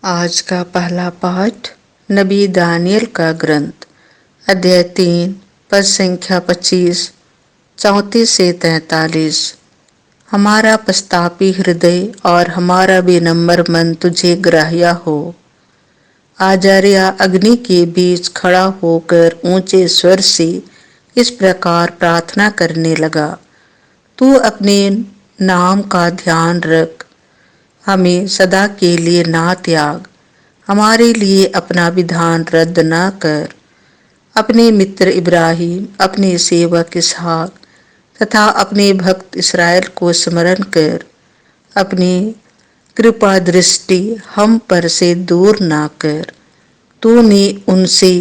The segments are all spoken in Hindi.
आज का पहला पाठ नबी दानियल का ग्रंथ अध्याय 3 पद संख्या 25 34 से 43। हमारा पश्चातापी हृदय और हमारा बेनम्र मन तुझे ग्राह्य हो। आजार्य अग्नि के बीच खड़ा होकर ऊंचे स्वर से इस प्रकार प्रार्थना करने लगा, तू अपने नाम का ध्यान रख, हमें सदा के लिए ना त्याग, हमारे लिए अपना विधान रद्द न कर। अपने मित्र इब्राहिम, अपने सेवक इसहाक तथा अपने भक्त इस्राएल को स्मरण कर। अपनी कृपा दृष्टि हम पर से दूर ना कर। तूने उनसे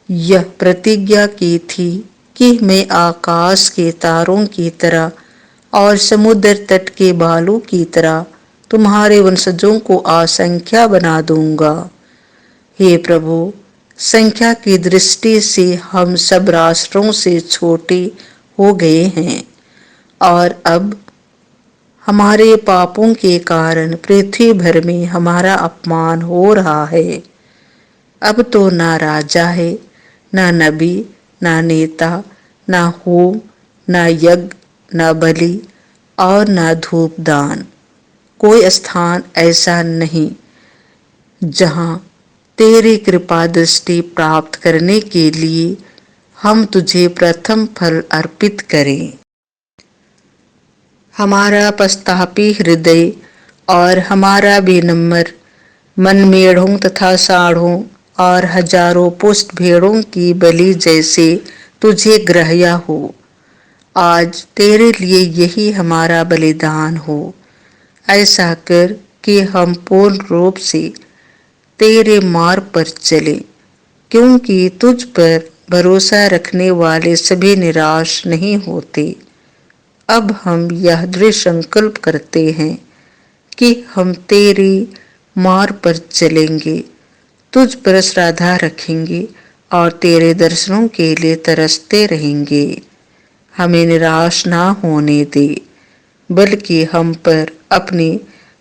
यह प्रतिज्ञा की थी कि मैं आकाश के तारों की तरह और समुद्र तट के बालू की तरह तुम्हारे वंशजों को असंख्या बना दूंगा। हे प्रभु, संख्या की दृष्टि से हम सब राष्ट्रों से छोटे हो गए हैं और अब हमारे पापों के कारण पृथ्वी भर में हमारा अपमान हो रहा है। अब तो ना राजा है, ना नबी, ना नेता, ना होम, ना यज्ञ, ना बलि और ना धूपदान। कोई स्थान ऐसा नहीं जहां तेरी कृपा दृष्टि प्राप्त करने के लिए हम तुझे प्रथम फल अर्पित करें। हमारा पश्चातापी हृदय और हमारा बेनम्र मन मेढ़ों तथा साढ़ों और हजारों पुष्ट भेड़ों की बलि जैसे तुझे ग्राह्य हो। आज तेरे लिए यही हमारा बलिदान हो। ऐसा कर कि हम पूर्ण रूप से तेरे मार्ग पर चलें, क्योंकि तुझ पर भरोसा रखने वाले सभी निराश नहीं होते। अब हम यह दृढ़ संकल्प करते हैं कि हम तेरे मार्ग पर चलेंगे, तुझ पर श्रद्धा रखेंगे और तेरे दर्शनों के लिए तरसते रहेंगे। हमें निराश ना होने दे, बल्कि हम पर अपनी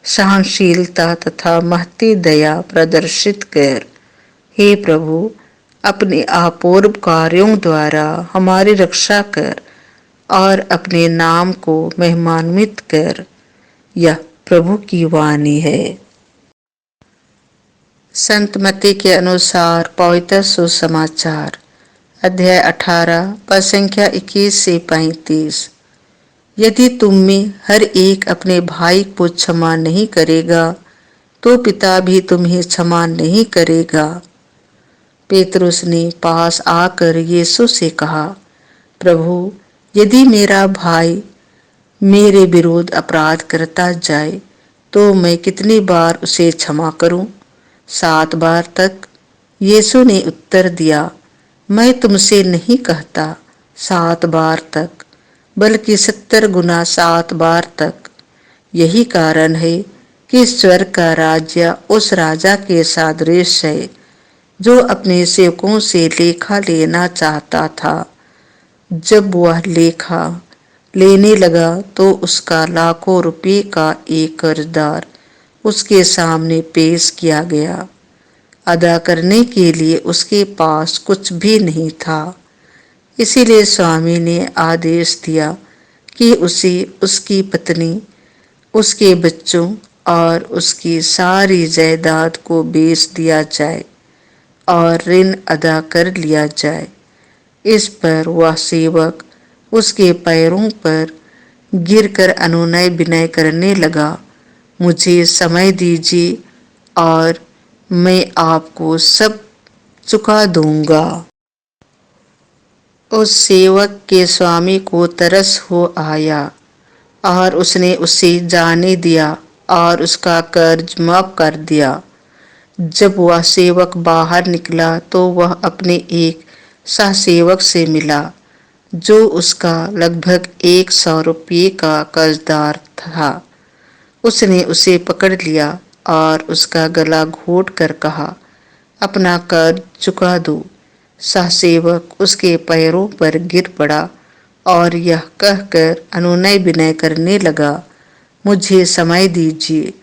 सहनशीलता तथा महती दया प्रदर्शित कर। हे प्रभु, अपने अपूर्व कार्यों द्वारा हमारी रक्षा कर और अपने नाम को महिमान्वित कर। यह प्रभु की वाणी है। संत मत्ती के अनुसार पवित्र सुसमाचार अध्याय 18 पद संख्या 21 से 35। यदि तुम में हर एक अपने भाई को क्षमा नहीं करेगा, तो पिता भी तुम्हें क्षमा नहीं करेगा। पेतरुस ने पास आकर यीशु से कहा, प्रभु, यदि मेरा भाई मेरे विरुद्ध अपराध करता जाए, तो मैं कितनी बार उसे क्षमा करूं? 7 बार तक? यीशु ने उत्तर दिया, मैं तुमसे नहीं कहता 7 बार तक, बल्कि 70 गुना 7 बार तक। यही कारण है कि स्वर्ग का राज्य उस राजा के सादृश है जो अपने सेवकों से लेखा लेना चाहता था। जब वह लेखा लेने लगा तो उसका लाखों रुपए का एक कर्जदार उसके सामने पेश किया गया। अदा करने के लिए उसके पास कुछ भी नहीं था। इसीलिए स्वामी ने आदेश दिया कि उसे, उसकी पत्नी, उसके बच्चों और उसकी सारी जायदाद को बेच दिया जाए और ऋण अदा कर लिया जाए। इस पर वह सेवक उसके पैरों पर गिरकर अनुनय विनय करने लगा, मुझे समय दीजिए और मैं आपको सब चुका दूंगा। उस सेवक के स्वामी को तरस हो आया और उसने उसे जाने दिया और उसका कर्ज माफ कर दिया। जब वह सेवक बाहर निकला तो वह अपने एक सहसेवक से मिला जो उसका लगभग 100 रुपये का कर्जदार था। उसने उसे पकड़ लिया और उसका गला घोट कर कहा, अपना कर्ज चुका दो। सहसेवक उसके पैरों पर गिर पड़ा और यह कहकर अनुनय विनय करने लगा, मुझे समय दीजिए,